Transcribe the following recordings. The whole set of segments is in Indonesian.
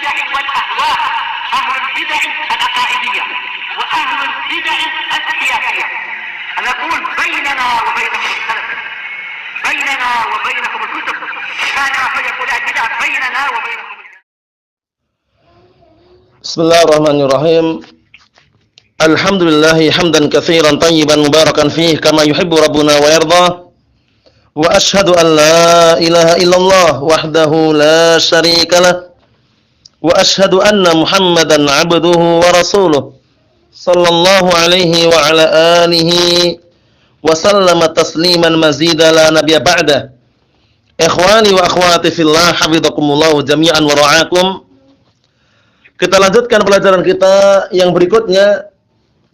البدع والأهواء، أهل البدع العقائدية وأهل البدع السياسية. نقول بيننا وبينكم السلف، بيننا وبينكم الكتب، كان فيقول البدع بيننا وبينكم. Bismillahirrahmanirrahim. Alhamdulillahi hamdan katsiran tayyiban mubarakan fihi kama yuhibbu rabbuna wa yarda. Wa ashhadu an la ilaha illallah wahdahu la syarika lah. Wa ashhadu anna Muhammadan 'abduhu wa rasuluh. Sallallahu alaihi wa ala alihi wa sallama tasliman mazida la nabiyya ba'da. Ikhwani wa akhwati fillah, hafizakumullah jami'an wa ra'akum. Kita lanjutkan pelajaran kita yang berikutnya,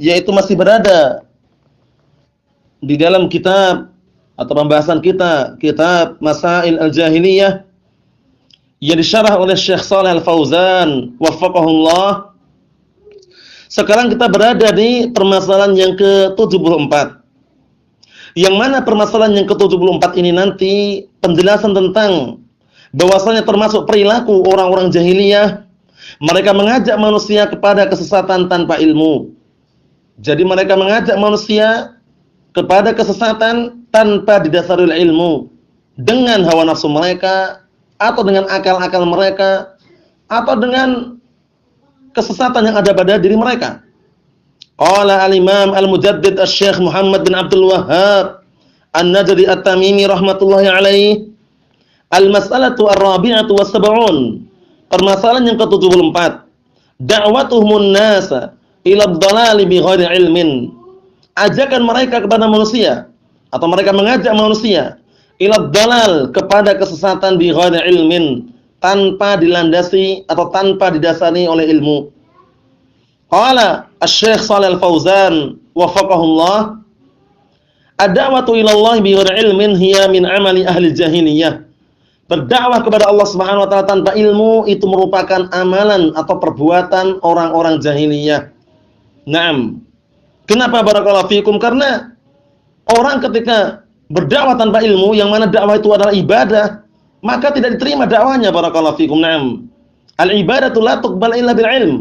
yaitu masih berada di dalam kitab atau pembahasan kita, kitab Masail Al-Jahiliyah yang disyarah oleh Syekh Shalih Al-Fauzan waffaqahullah. Sekarang kita berada di permasalahan yang ke-74. Yang mana permasalahan yang ke-74 ini nanti penjelasan tentang bahwasanya termasuk perilaku orang-orang jahiliyah, mereka mengajak manusia kepada kesesatan tanpa ilmu. Jadi mereka mengajak manusia kepada kesesatan tanpa didasari ilmu, dengan hawa nafsu mereka atau dengan akal-akal mereka atau dengan kesesatan yang ada pada diri mereka. Qala al-Imam Al-Mujaddid Asy-Syaikh Muhammad bin Abdul Wahhab An-Najdi At-Tamimi rahmatullahi alaihi, al-mas'alatu ar-rabi'atu was-sab'un. Permasalahan yang ke-74. Da'watuhumun nasa ila ad-dhalali bi ghairi ilmin. Ajakan mereka kepada manusia atau mereka mengajak manusia ila ad-dhalal, kepada kesesatan bi ghairi ilmin, tanpa dilandasi atau tanpa didasari oleh ilmu. Qala Asy-Syaikh Shalih Al-Fauzan waffaqahullah, ad-da'watu ila Allah bi ghairi ilmin hiya min amali ahli jahiliyah. Berdakwah kepada Allah Subhanahu wa taala tanpa ilmu itu merupakan amalan atau perbuatan orang-orang jahiliyah. Naam. Kenapa barakallahu fikum? Karena orang ketika berdakwah tanpa ilmu, yang mana dakwah itu adalah ibadah, maka tidak diterima dakwahnya barakallahu fikum. Naam. Al-ibadatu la tuqbal illa bil ilm.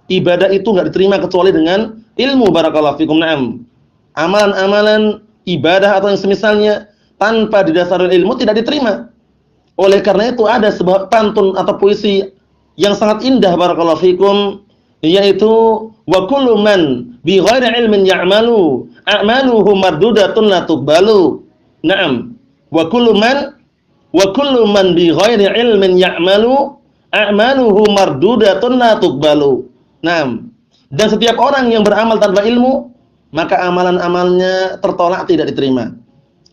Ibadah itu enggak diterima kecuali dengan ilmu barakallahu fikum. Naam. Amalan-amalan ibadah atau yang semisalnya tanpa didasari ilmu tidak diterima. Oleh karena itu ada sebuah pantun atau puisi yang sangat indah barakallahu fikum, yaitu wa kullu man bi ghairi ilmin ya'malu a'maluhu mardudatun la tuqbalu. Naam. Wa kullu man bi ghairi ilmin ya'malu a'maluhu mardudatun la tuqbalu. Naam. Dan setiap orang yang beramal tanpa ilmu, maka amalan-amalnya tertolak, tidak diterima.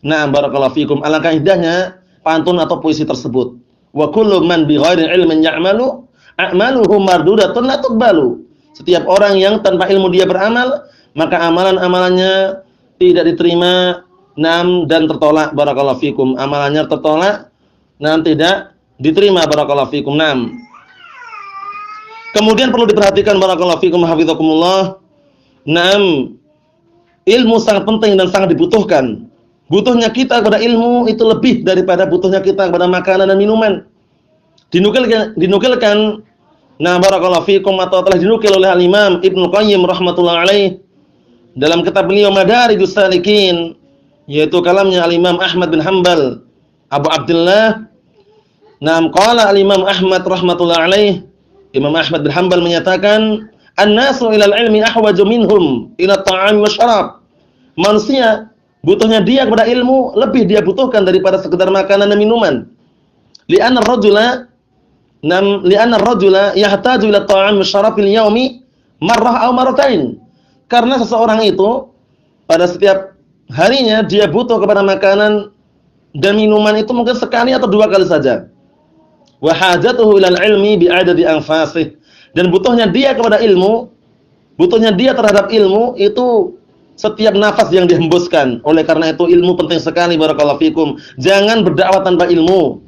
Naam barakallahu fikum. Alangkah indahnya pantun atau puisi tersebut. Wa kullu man bi ghairi ilmin ya'malu a'maluhu mardudatun la tuqbalu. Setiap orang yang tanpa ilmu dia beramal, maka amalan-amalannya tidak diterima, dan tertolak barakallahu fikum. Amalannya tertolak dan tidak diterima barakallahu fikum. Kemudian perlu diperhatikan barakallahu fikum hafizakumullah. Ilmu sangat penting dan sangat dibutuhkan. Butuhnya kita kepada ilmu itu lebih daripada butuhnya kita kepada makanan dan minuman. Dinukilkan barakallahu fikum, atau telah dinukil oleh al-Imam Ibnu Qayyim rahmatullah alaih dalam kitab beliau Madarijus Salikin, yaitu kalamnya al-Imam Ahmad bin Hanbal Abu Abdullah. Qala al-Imam Ahmad rahmatullah alaih, Imam Ahmad bin Hanbal menyatakan, an-nasu ilal ilmi ahwaju minhum ila at-ta'ami wasyarab. Manusia butuhnya dia kepada ilmu lebih dia butuhkan daripada sekedar makanan dan minuman. Li'anna ar-rajula yahtaju ila at-ta'ami wasyarab fil yaumi marrah aw marratain. Karena seseorang itu pada setiap harinya dia butuh kepada makanan dan minuman itu mungkin sekali atau dua kali saja. Wa hajatuhu ilal ilmi bi'adadi anfasih. Dan butuhnya dia kepada ilmu, butuhnya dia terhadap ilmu itu setiap nafas yang dihembuskan. Oleh karena itu ilmu penting sekali barakallahu fikum. Jangan berdakwah tanpa ilmu.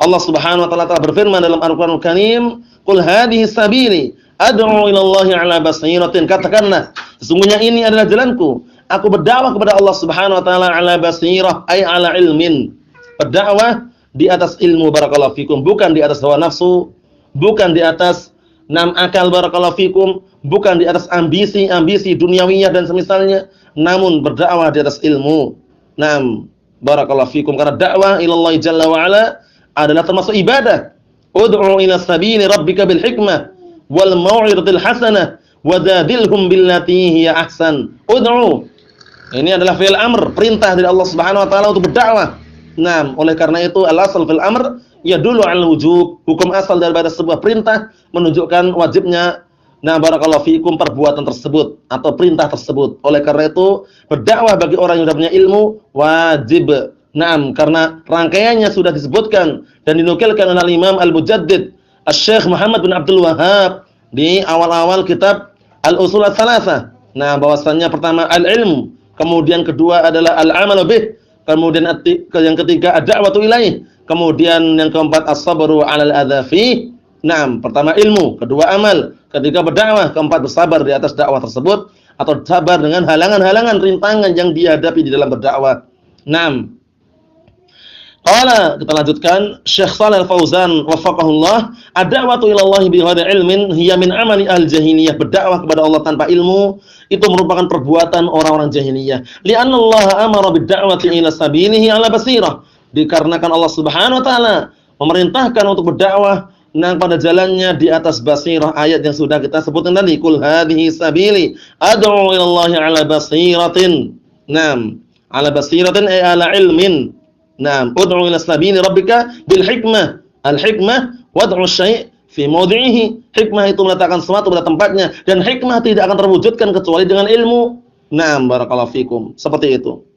Allah Subhanahu wa taala telah berfirman dalam Al-Qur'anul Karim, "Qul hadhihi sabili ad'u ila Allahi 'ala basiratin." Katakanlah, sesungguhnya ini adalah jalanku. Aku berdakwah kepada Allah Subhanahu wa taala 'ala basirah, ay 'ala ilmin. Berdakwah di atas ilmu barakallahu fikum, bukan di atas hawa nafsu, bukan di atas nam akal barakallahu fikum, bukan di atas ambisi duniawiyah dan semisalnya, namun berdakwah di atas ilmu. Nam barakallahu fikum, karena dakwah ilallah jalla wa ala adalah termasuk ibadah. Ud'u ila sabili rabbika bil hikmah wal mau'izatil hasanah wadzadilhum billati hiya ahsan. Ud'u, ini adalah fi'il amr, perintah dari Allah Subhanahu wa taala untuk berdakwah. Nah, oleh karena itu al-asal fil amr yadullu 'alal wujub. Hukum asal daripada sebuah perintah menunjukkan wajibnya barakallahu fikum perbuatan tersebut atau perintah tersebut. Oleh karena itu berdakwah bagi orang yang sudah punya ilmu wajib. Naam, karena rangkaiannya sudah disebutkan dan dinukilkan oleh Imam Al-Mujaddid Asy-Syaikh Muhammad bin Abdul Wahhab di awal-awal kitab Al-Ushul Ats-Tsalatsah. Nah, bahwasannya pertama al-ilm, kemudian kedua adalah al-amalu bih, kemudian yang ketiga ad-da'watu ilaih, kemudian yang keempat as-sabru 'alal adza fi. Naam, pertama ilmu, kedua amal, ketiga berdakwah, keempat bersabar di atas dakwah tersebut atau sabar dengan halangan-halangan, rintangan yang dihadapi di dalam berdakwah. Naam. Qala, kita lanjutkan, Syekh Shalih Al-Fauzan wafaqahullah, ad-da'watu ila Allah bi ghairi ilmin hiya min amali al-jahiliyah. Berdakwah kepada Allah tanpa ilmu itu merupakan perbuatan orang-orang jahiliyah. Li'anna Allah amara bid-da'wati ila sabilihi 'ala basirah. Dikarenakan Allah Subhanahu wa taala memerintahkan untuk berdakwah pada jalannya di atas basirah. Ayat yang sudah kita sebutkan tadi, qul hadhihi sabili ad'u ila Allah 'ala basiratin. Naam, 'ala basiratin ay 'ala ilmin. Naam, ud'u ila sabili rabbika bil hikmah. Al-hikmah wad'u syai' fi mawdi'ihi. Hikmah itu meletakkan sesuatu pada tempatnya, dan hikmah tidak akan terwujudkan kecuali dengan ilmu. Naam, barakallahu fikum. Seperti itu.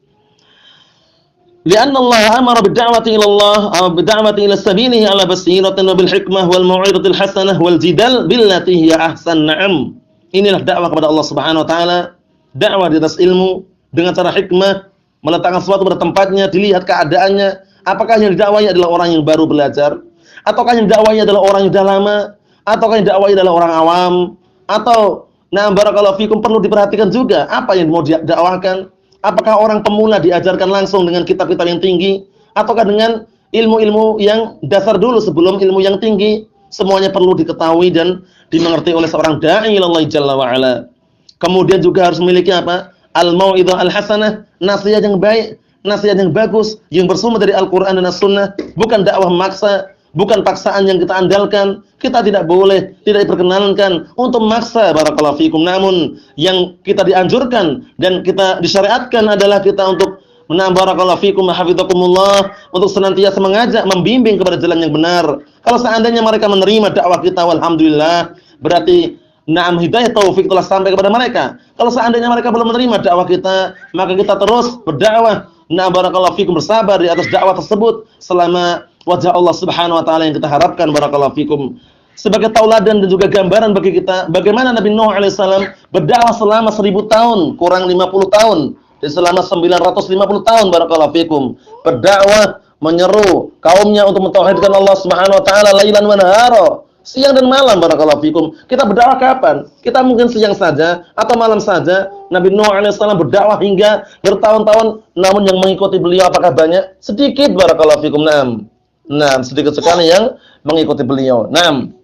Lianna Allah amara bid-da'wati ila Allah aw bid-da'wati ila sabilihi 'ala basiratin wa bil hikmah wal mau'izatil hasanah wal jidal billati hiya ahsan. Na'am. Inilah dakwah kepada Allah Subhanahu wa taala, dakwah di atas ilmu dengan cara hikmah, meletakkan sesuatu pada tempatnya, dilihat keadaannya. Apakah yang didakwai adalah orang yang baru belajar, ataukah yang didakwai adalah orang yang sudah lama, ataukah yang didakwai adalah orang awam, atau barakallahu fikum, perlu diperhatikan juga apa yang mau didakwahkan. Apakah orang pemula diajarkan langsung dengan kitab-kitab yang tinggi, ataukah dengan ilmu-ilmu yang dasar dulu sebelum ilmu yang tinggi. Semuanya perlu diketahui dan dimengerti oleh seorang da'i ilallah jalla wa ala. Kemudian juga harus memiliki apa? Al-mau'izah al-hasanah, nasihat yang baik, nasihat yang bagus, yang bersumber dari Al-Quran dan As-Sunnah, bukan dakwah maksa, bukan paksaan yang kita andalkan. Kita tidak boleh, tidak diperkenankan untuk memaksa, barakallahu fikum. Namun yang kita dianjurkan dan kita disyariatkan adalah kita untuk barakallahu fikum hafizakumullah, untuk senantiasa mengajak, membimbing kepada jalan yang benar. Kalau seandainya mereka menerima dakwah kita, walhamdulillah, berarti hidayah taufik telah sampai kepada mereka. Kalau seandainya mereka belum menerima dakwah kita, maka kita terus berdakwah. Barakallahu fikum, bersabar di atas dakwah tersebut selama wajah Allah Subhanahu wa taala yang kita harapkan, barakallahu fikum. Sebagai tauladan dan juga gambaran bagi kita bagaimana Nabi Nuh alaihissalam berdakwah selama 1000 tahun, kurang 50 tahun, dan selama 950 tahun, barakallahu fikum, berdakwah menyeru kaumnya untuk mentauhidkan Allah Subhanahu wa taala lailan wa nahara, siang dan malam, barakallahu fikum. Kita berdakwah kapan? Kita mungkin siang saja atau malam saja. Nabi Nuh alaihissalam berdakwah hingga bertahun-tahun, namun yang mengikuti beliau apakah banyak? Sedikit, barakallahu fikum. Naam, sedikit sekali yang mengikuti beliau. Naam.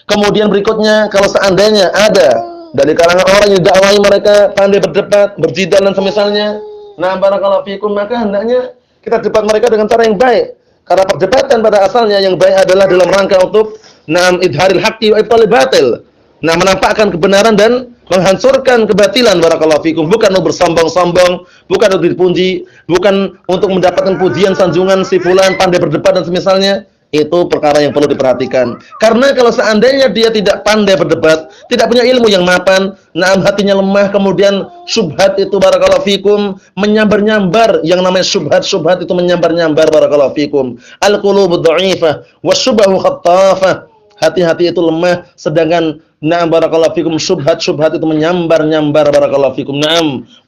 Kemudian berikutnya, kalau seandainya ada dari kalangan orang yang dakwai mereka pandai berdebat, berjidal dan semisalnya, barakallahu fikum, maka hendaknya kita debat mereka dengan cara yang baik. Karena perdebatan pada asalnya yang baik adalah dalam rangka untuk idharil haqqi wa ibtalil batil. Menampakkan kebenaran dan menghancurkan kebatilan, barakallahu fikum. Bukan untuk bersombong-sombong, bukan untuk dipuji, bukan untuk mendapatkan pujian, sanjungan si fulan pandai berdebat dan semisalnya. Itu perkara yang perlu diperhatikan. Karena kalau seandainya dia tidak pandai berdebat, tidak punya ilmu yang mapan, hatinya lemah, kemudian syubhat itu, barakallahu fikum, menyambar-nyambar. Yang namanya syubhat itu menyambar-nyambar, barakallahu fikum. Al-qulubu dha'ifah wasyubhahu khattafah. Hati-hati itu lemah, sedangkan barakallahu fikum, syubhat itu menyambar-nyambar, barakallahu fikum.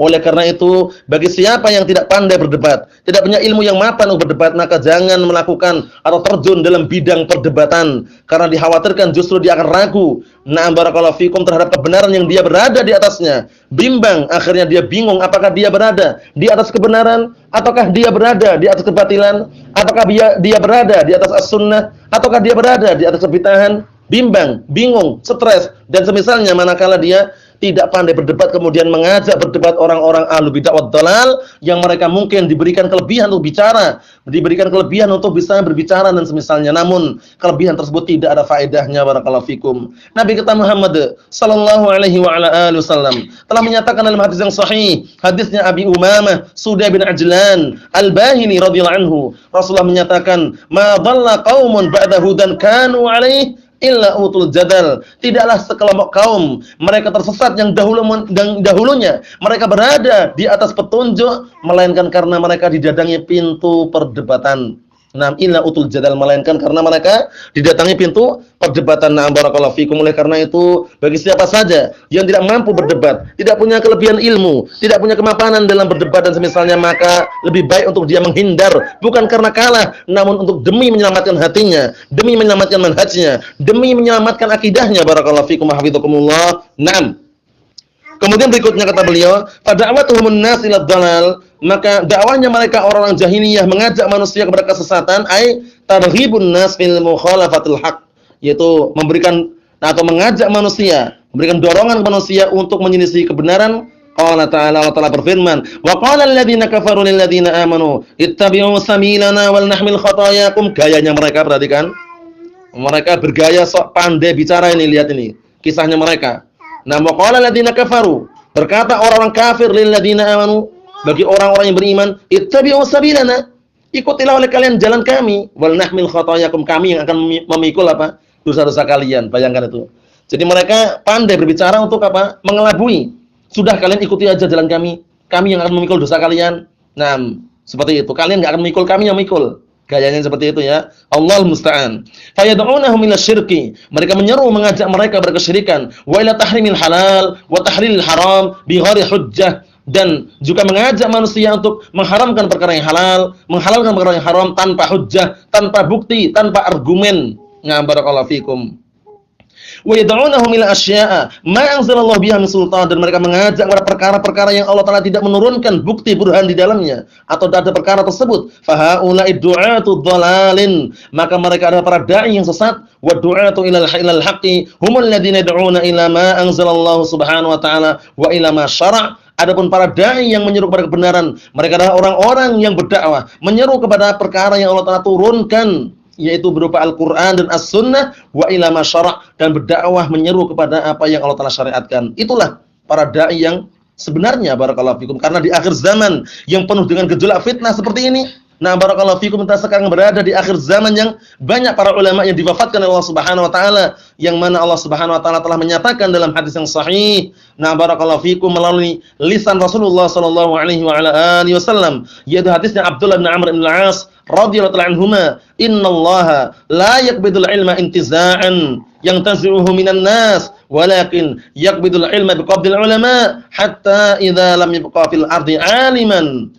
Oleh karena itu, bagi siapa yang tidak pandai berdebat, tidak punya ilmu yang mapan untuk berdebat, maka jangan melakukan atau terjun dalam bidang perdebatan, karena dikhawatirkan justru dia akan ragu, barakallahu fikum, terhadap kebenaran yang dia berada di atasnya. Bimbang, akhirnya dia bingung apakah dia berada di atas kebenaran, ataukah dia berada di atas kebatilan, ataukah dia berada di atas as-sunnah, ataukah dia berada di atas kebid'ahan. bimbang, bingung, stres dan semisalnya, manakala dia tidak pandai berdebat kemudian mengajak berdebat orang-orang ahlu bid'ah wad dhalal yang mereka mungkin diberikan kelebihan untuk bicara, diberikan kelebihan untuk bisa berbicara dan semisalnya, namun kelebihan tersebut tidak ada faedahnya. Barakallahu fikum. Nabi kita Muhammad sallallahu alaihi wa ala alihi wasallam telah menyatakan dalam hadis yang sahih, hadisnya Abi Umamah Sudah bin Ajlan Al-Bahili radhiyallahu anhu, Rasulullah menyatakan, "Ma dhalla qaumun ba'da hudan kanu alaihi illa utul jadal." Tidaklah sekelompok kaum mereka tersesat yang dahulunya mereka berada di atas petunjuk melainkan karena mereka didatangi pintu perdebatan. Nah, illa utul jadal, melainkan karena mereka didatangi pintu perdebatan. Nah, barakallahu fikum. Oleh karena itu, bagi siapa saja yang tidak mampu berdebat, tidak punya kelebihan ilmu, tidak punya kemapanan dalam berdebat dan semisalnya, maka lebih baik untuk dia menghindar, bukan karena kalah, namun untuk demi menyelamatkan hatinya, demi menyelamatkan manhajnya, demi menyelamatkan akidahnya. Barakallahu fikum wa hafizakumullah. Naam. Kemudian berikutnya kata beliau, fada'watuhumun nas ila dhalal, maka dakwahnya mereka orang-orang jahiliyah mengajak manusia kepada kesesatan, ai targhibun nas fil mukhalafatil haq, yaitu memberikan atau mengajak manusia, memberikan dorongan manusia untuk menyelisih kebenaran. Allah Ta'ala berfirman, wa qala alladziina kafaru lil ladziina aamanu ittabi'u sabilana wal nahmil khatayakum. Gayanya mereka, perhatikan. Mereka bergaya sok pandai bicara ini, lihat ini kisahnya mereka. Nah, waqala alladziina kafaru, berkata orang-orang kafir lil ladziina amanu, bagi orang-orang yang beriman, ittabi'u sabilana, ikutilah oleh kalian jalan kami, wal nahmil khatayakum, kami yang akan memikul apa? Dosa-dosa kalian. Bayangkan itu. Jadi mereka pandai berbicara untuk apa? Mengelabui. Sudah, kalian ikuti aja jalan kami, kami yang akan memikul dosa kalian. Nah, seperti itu. Kalian enggak akan memikul, kami yang memikul. Gayanya seperti itu ya. Allahul musta'an. Fayad'unahum ila syirki. Mereka menyeru, mengajak mereka berkesyirikan. Wa ila tahrimil halal wa tahrilil haram bi ghairi hujjah. Dan juga mengajak manusia untuk mengharamkan perkara yang halal, menghalalkan perkara yang haram tanpa hujjah, tanpa bukti, tanpa argumen. Nah, barakallahu fikum. Wa yad'unahum ila asya'a ma anzalallahu biha min sultan, dan mereka mengajak kepada perkara-perkara yang Allah Taala tidak menurunkan bukti burhan di dalamnya atau ada perkara tersebut. Fa haula'i du'atu dhalalin, maka mereka adalah para dai yang sesat. Wa du'atu ilal haqqi humul ladzina yad'una ila ma anzalallahu subhanahu wa ta'ala wa ila ma syara'. Adapun para dai yang menyeru kepada kebenaran, mereka adalah orang-orang yang berdakwah menyeru kepada perkara yang Allah Taala turunkan, yaitu berupa Al-Quran dan As-Sunnah, wa ila ma syara', dan berdakwah menyeru kepada apa yang Allah Ta'ala syariatkan. Itulah para da'i yang sebenarnya, barakallahu fikum. Karena di akhir zaman yang penuh dengan gejolak fitnah seperti ini, nah barakallahu fikum, kita sekarang berada di akhir zaman yang banyak para ulama yang diwafatkan oleh Allah Subhanahu wa taala, yang mana Allah Subhanahu wa taala telah menyatakan dalam hadis yang sahih, nah barakallahu fikum, melalui lisan Rasulullah sallallahu alaihi wa ala alihi wasallam, yaitu hadisnya Abdullah bin Amr bin Al-As radhiyallahu anhuma, innallaha la yaqbidul ilma intiza'an yantazi'uhu minan nas walakin yaqbidul ilma biqabdil ulama hatta idza lam yabqa fil ardi 'aliman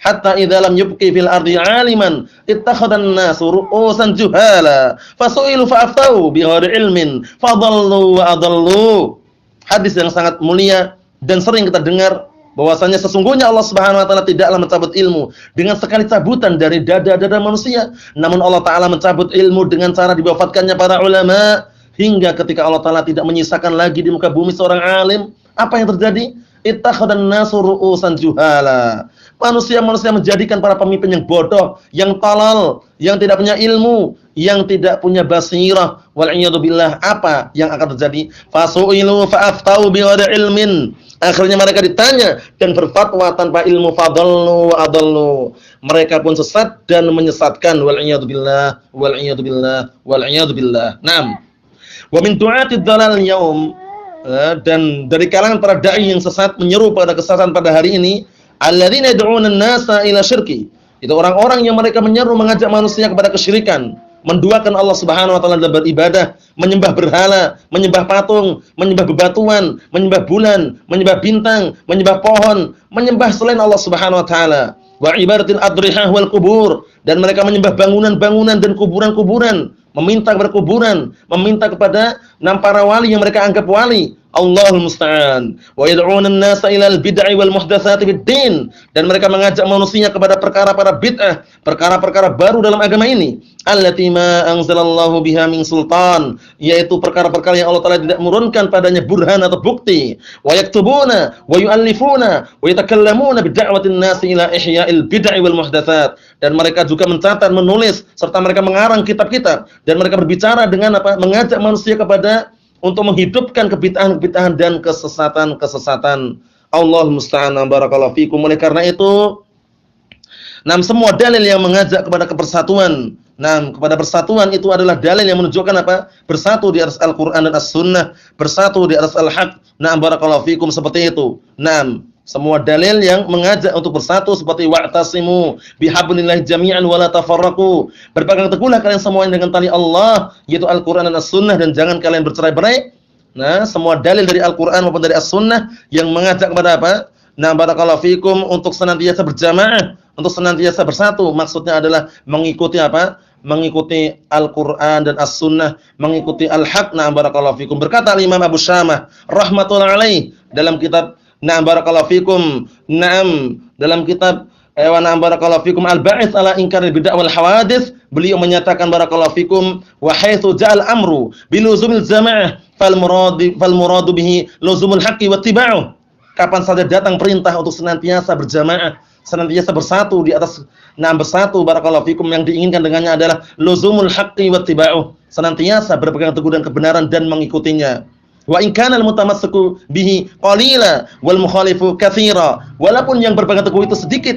hatta idza lam yubqi fil ardi 'aliman ittakhadhan nasu ru'usan juhala fasu'ilu fa'aftau bighairi ilmin fadallu wa adallu. Hadis yang sangat mulia dan sering kita dengar, bahwasanya sesungguhnya Allah Subhanahu wa taala tidaklah mencabut ilmu dengan sekali cabutan dari dada-dada manusia, namun Allah Taala mencabut ilmu dengan cara diwafatkannya para ulama, hingga ketika Allah Taala tidak menyisakan lagi di muka bumi seorang alim, apa yang terjadi? Ittakhadhan nasu ru'usan juhala. Manusia-manusia menjadikan para pemimpin yang bodoh, yang tolol, yang tidak punya ilmu, yang tidak punya basirah. Wal iyadu billah. Apa yang akan terjadi? Fasu'ilu fa'aftau bighairi ilmin. Akhirnya mereka ditanya dan berfatwa tanpa ilmu, fadallu wa adallu. Mereka pun sesat dan menyesatkan. Wal iyadu billah, wal iyadu billah, wal iyadu billah. Naam. Wa min du'atid dhalal yaum, dan dari kalangan para dai yang sesat menyeru pada kesesatan pada hari ini, alladzina yad'una an-nasa ila syirki, itu orang-orang yang mereka menyeru, mengajak manusia kepada kesyirikan, menduakan Allah Subhanahu wa taala dalam beribadah, menyembah berhala, menyembah patung, menyembah bebatuan, menyembah bulan, menyembah bintang, menyembah pohon, menyembah selain Allah Subhanahu wa taala, wa ibadatil adrihah wal qubur, dan mereka menyembah bangunan-bangunan dan kuburan-kuburan, meminta kepada kuburan, meminta kepada para wali yang mereka anggap wali, Allahul musta'an. Wa yad'una an-nasa ilal bid'i wal muhdatsati fid-din, dan mereka mengajak manusia kepada perkara-perkara bid'ah, perkara-perkara baru dalam agama ini. Allati ma anzalallahu biha min sultan, yaitu perkara-perkara yang Allah Taala tidak menurunkan padanya burhan atau bukti. Wa yaktubuna wa yu'allifuna wa yatakallamuna bid'awatin nasi ila ihya'il bid'i wal muhdatsat, dan mereka juga mencatat, menulis, serta mereka mengarang kitab-kitab, dan mereka berbicara dengan apa? Mengajak manusia kepada untuk menghidupkan kebid'ahan-kebid'ahan dan kesesatan-kesesatan. Allahul musta'an. Barakallahu fikum. Oleh karena itu, semua dalil yang mengajak kepada kebersatuan, kepada persatuan itu adalah dalil yang menunjukkan apa? Bersatu di atas Al-Qur'an dan As-Sunnah, bersatu di atas Al-Haq. Barakallahu fikum, seperti itu. Semua dalil yang mengajak untuk bersatu seperti wa'tasimu bihablillahi jami'an wala tafarraqu. Berpegang teguhlah kalian semuanya dengan tali Allah, yaitu Al-Qur'an dan As-Sunnah, dan jangan kalian bercerai-berai. Semua dalil dari Al-Qur'an maupun dari As-Sunnah yang mengajak kepada apa? Barakallahu fikum, untuk senantiasa berjamaah, untuk senantiasa bersatu. Maksudnya adalah mengikuti apa? Mengikuti Al-Qur'an dan As-Sunnah, mengikuti Al-Haq. Barakallahu fikum. Berkata Imam Abu Syamah rahmatullahi alaih dalam kitab barakallahu fikum, dalam kitab barakallahu fikum Al-Ba'its ala Inkaril Bid'ah wal Hawadits, beliau menyatakan barakallahu fikum, wa haitsu ja'al amru biluzumil jamaah fal muradu bihi luzumul haqqi wattiba'uh. Kapan saja datang perintah untuk senantiasa berjamaah, senantiasa bersatu di atas bersatu, barakallahu fikum, yang diinginkan dengannya adalah luzumul haqqi wattiba'uh, senantiasa berpegang teguh dengan kebenaran dan mengikutinya. Wa in kana al-mutamassiku bihi qalila wal mukhalifu katsira, walaupun yang berpegang teguh itu sedikit,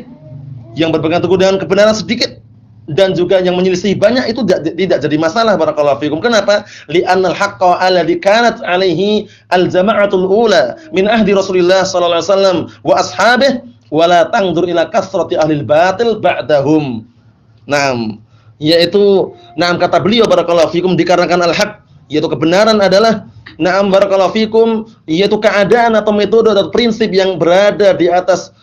yang berpegang teguh dengan kebenaran sedikit, dan juga yang menyelisih banyak, itu tidak jadi masalah, barakallahu fikum. Kenapa? Li'annal haqqa alladzi kanat alaihi al-jama'atul ula min ahdi Rasulillah sallallahu alaihi wasallam wa ashabihi wa la tanzur ila kasrati ahlil batil ba'dahum. Yaitu kata beliau barakallahu fikum, dikarenakan al-haq, yaitu kebenaran adalah barakallahu fikum, yaitu keadaan atau metode atau prinsip yang berada di atas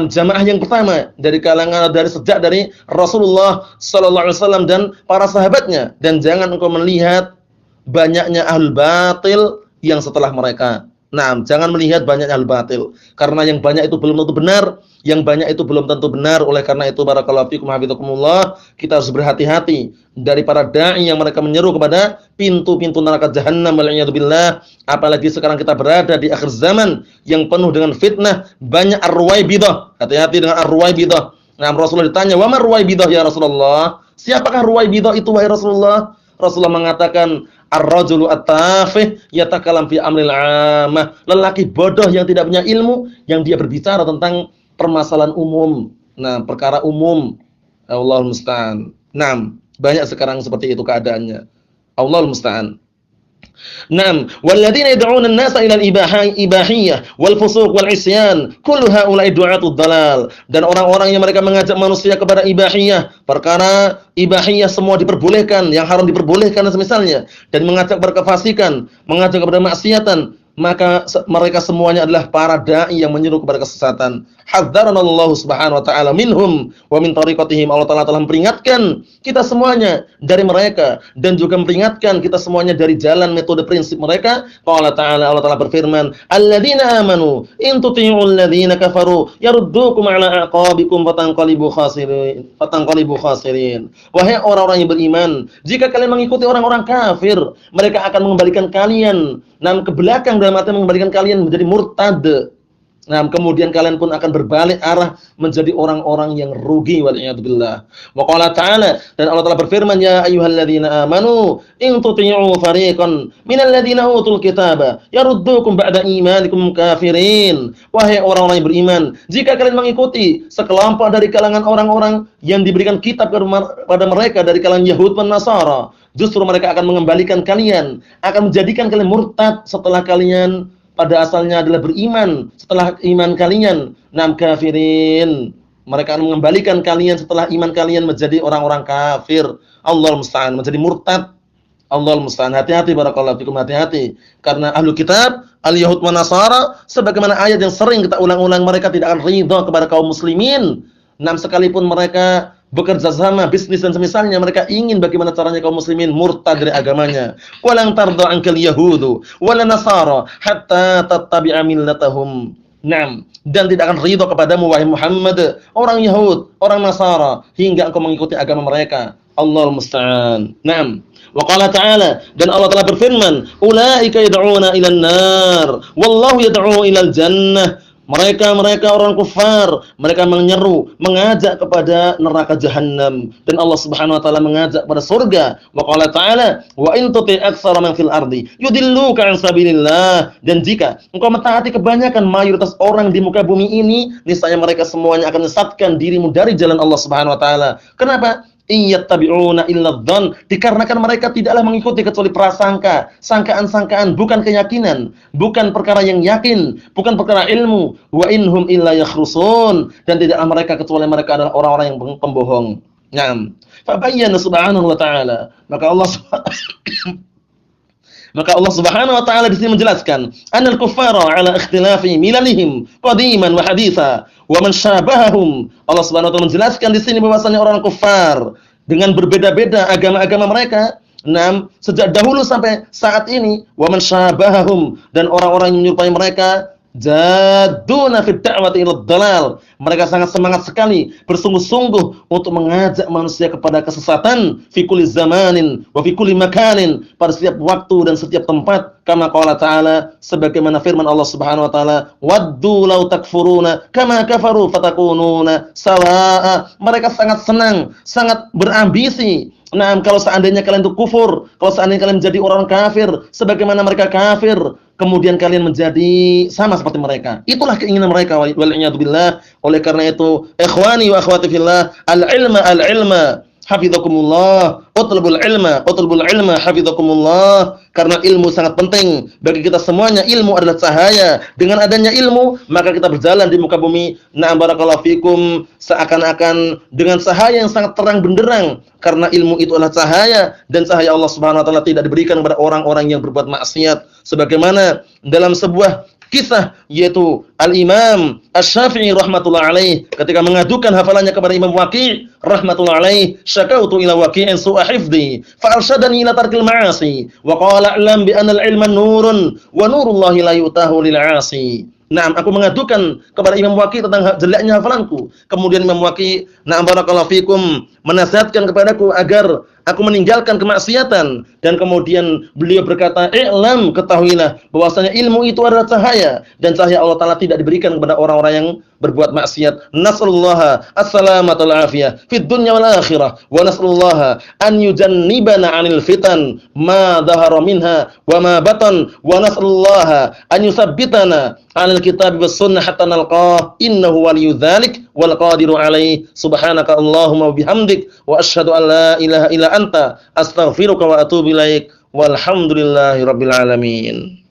jamaah yang pertama dari kalangan, dari Rasulullah sallallahu alaihi wasallam dan para sahabatnya, dan jangan engkau melihat banyaknya ahlul batil yang setelah mereka. Jangan melihat banyaknya ahlul batil, karena yang banyak itu belum tentu benar, yang banyak itu belum tentu benar. Oleh karena itu barakallahu fikum hafizakumullah, kita harus berhati-hati dari para dai yang mereka menyeru kepada pintu-pintu neraka jahanam, wal'iyadzubillah. Apalagi sekarang kita berada di akhir zaman yang penuh dengan fitnah, banyak ar-ruwaibidah. Hati-hati dengan ar-ruwaibidah. Rasulullah ditanya, "Wa ma ar-ruwaibidah ya Rasulullah?" Siapakah ruwaibidah itu wahai Rasulullah? Rasulullah mengatakan, ar-rajulu at-tafih yatakalam fi amril 'ammah. Lelaki bodoh yang tidak punya ilmu, yang dia berbicara tentang permasalahan umum. Perkara umum. Allahul musta'an. Banyak sekarang seperti itu keadaannya. Allahul musta'an. Walladzina yad'una an-nasa ila al-ibahiyah wal fusuq wal isyan, kullu haula'i du'atud dalal. Dan orang-orang yang mereka mengajak manusia kepada ibahiyah, perkara ibahiyah semua diperbolehkan, yang haram diperbolehkan dan semisalnya, dan mengajak berkefasikan, mengajak kepada maksiatan, maka mereka semuanya adalah para dai yang menyeru kepada kesesatan. Hadzarana Subhanahu wa taala minhum wa min tariqatihim. Allah Taala telah memperingatkan kita semuanya dari mereka, dan juga memperingatkan kita semuanya dari jalan metode prinsip mereka. Allah Taala berfirman, "Alladzina amanu in tuti'ul ladzina kafaru yaruddukum 'ala aqabikum fatanqalibu khasirin." Wahai orang-orang yang beriman, jika kalian mengikuti orang-orang kafir, mereka akan mengembalikan kalian ke belakang, dalam arti mengembalikan kalian menjadi murtad. Kemudian kalian pun akan berbalik arah menjadi orang-orang yang rugi, wal'iyadzubillah. Wa qala ta'ala, dan Allah Ta'ala berfirman, "Ya ayyuhalladzina amanu in tuti'u fariqan minal ladzina utul kitaba yaruddukum ba'da imanikum kafirin." Wahai orang-orang yang beriman, jika kalian mengikuti sekelompok dari kalangan orang-orang yang diberikan kitab kepada mereka dari kalangan Yahud dan Nasara, justru mereka akan mengembalikan kalian, akan menjadikan kalian murtad setelah kalian pada asalnya adalah beriman, setelah iman kalian kafirin. Mereka akan mengembalikan kalian setelah iman kalian menjadi orang-orang kafir. Allahul musta'an, menjadi murtad. Allahul musta'an. Hati-hati barakallahu fikum, hati-hati. Karena ahlu kitab, al-Yahud wa Nasara, sebagaimana ayat yang sering kita ulang-ulang, mereka tidak akan ridha kepada kaum muslimin. Sekalipun mereka bekerja sama, bisnis dan semisalnya, mereka ingin bagaimana caranya kaum muslimin murtad dari agamanya. Walang tarda ankal yahudu wala nasara hatta tattabi'a millatahum. Naam, dan tidak akan ridha kepadamu wahai Muhammad, orang Yahud, orang Nasara, hingga engkau mengikuti agama mereka. Allahul musta'an. Naam. Wa qala ta'ala, dan Allah telah berfirman, ulaika yad'una ilan nar wallahu yad'u ilal jannah. Mereka orang kufar, mereka menyeru, mengajak kepada neraka jahanam, dan Allah Subhanahu wa taala mengajak pada surga. Wa qala ta'ala, wa in tuti' aktsara man fil ardi yudilluka an sabilillah. Dan jika engkau mentaati kebanyakan mayoritas orang di muka bumi ini, niscaya mereka semuanya akan menyesatkan dirimu dari jalan Allah Subhanahu wa taala. Kenapa? Iyattabi'una illa dzan, dikarenakan mereka tidaklah mengikuti kecuali prasangka, sangkaan-sangkaan, bukan keyakinan, bukan perkara yang yakin, bukan perkara ilmu. Wa inhum illa yakhrusun, dan tidaklah mereka kecuali mereka adalah orang-orang yang pembohong. Naam. Fa bayyana subhanahu wa ta'ala, maka Allah Subhanahu wa taala di sini menjelaskan, anal kuffara ala ikhtilafi milalihim qadiman wa haditha wa man syabahahum. Allah Subhanahu wa taala menjelaskan di sini bahwasanya orang kufar dengan berbeda-beda agama-agama mereka, sejak dahulu sampai saat ini, wa man syabahahum, dan orang-orang yang menyerupai mereka, jaduna fid da'wati ilad dalal. Mereka sangat semangat sekali, bersungguh-sungguh untuk mengajak manusia kepada kesesatan, fi kulli zamanin wa fi kulli makanin, pada setiap waktu dan setiap tempat. Kama qala ta'ala, sebagaimana firman Allah Subhanahu wa taala, waddu law takfuruna kama kafaru fatakununa sawa'a. Mereka sangat senang, sangat berambisi. Kalau seandainya kalian itu kufur, kalau seandainya kalian menjadi orang kafir sebagaimana mereka kafir, kemudian kalian menjadi sama seperti mereka. Itulah keinginan mereka, wal a'yadu billah. Oleh karena itu, ikhwani wa akhwati fillah, al-ilma hafizakumullah, utlubul ilma hafizakumullah. Karena ilmu sangat penting bagi kita semuanya. Ilmu adalah cahaya. Dengan adanya ilmu, maka kita berjalan di muka bumi, na'am barakallahu fikum, seakan-akan dengan cahaya yang sangat terang benderang. Karena ilmu itu adalah cahaya, dan cahaya Allah Subhanahu wa taala tidak diberikan kepada orang-orang yang berbuat maksiat. Sebagaimana dalam sebuah kisah, yaitu Al-Imam Asy-Syafi'i rahmatullah alaih ketika mengadukan hafalannya kepada Imam Waqi' rahmatullah alaih, syakautu ila Waqi'in su'a hifdhi fa arsyadani ila tarkil ma'asi wa qala a'lam bi anna al-ilma nurun wa nurullahi la yutahu lil 'asi. Aku mengadukan kepada Imam Waqi' tentang jeleknya hafalanku. Kemudian Imam Waqi', barakallahu fikum, menasihatkan kepadaku agar aku meninggalkan kemaksiatan, dan kemudian beliau berkata, "I'lam, ketahuilah bahwasanya ilmu itu adalah cahaya, dan cahaya Allah Taala tidak diberikan kepada orang-orang yang berbuat maksiat." Nasallallahu as-salamata wal afiyah fid dunya wal akhirah, wa nasallallahu an yujannibana 'anil fitan ma dhahara minha wa ma batan, wa nasallallahu an yusabbitana 'alal kitabi was sunnah hatta nalqah, innahu waliyyu dzalik wal qadiru 'alaihi. Subhanaka Allahumma wa bihamdik, wa asyhadu an la ilaha illa anta astaghfiruka wa atubu ilaik, walhamdulillahi rabbil alamin.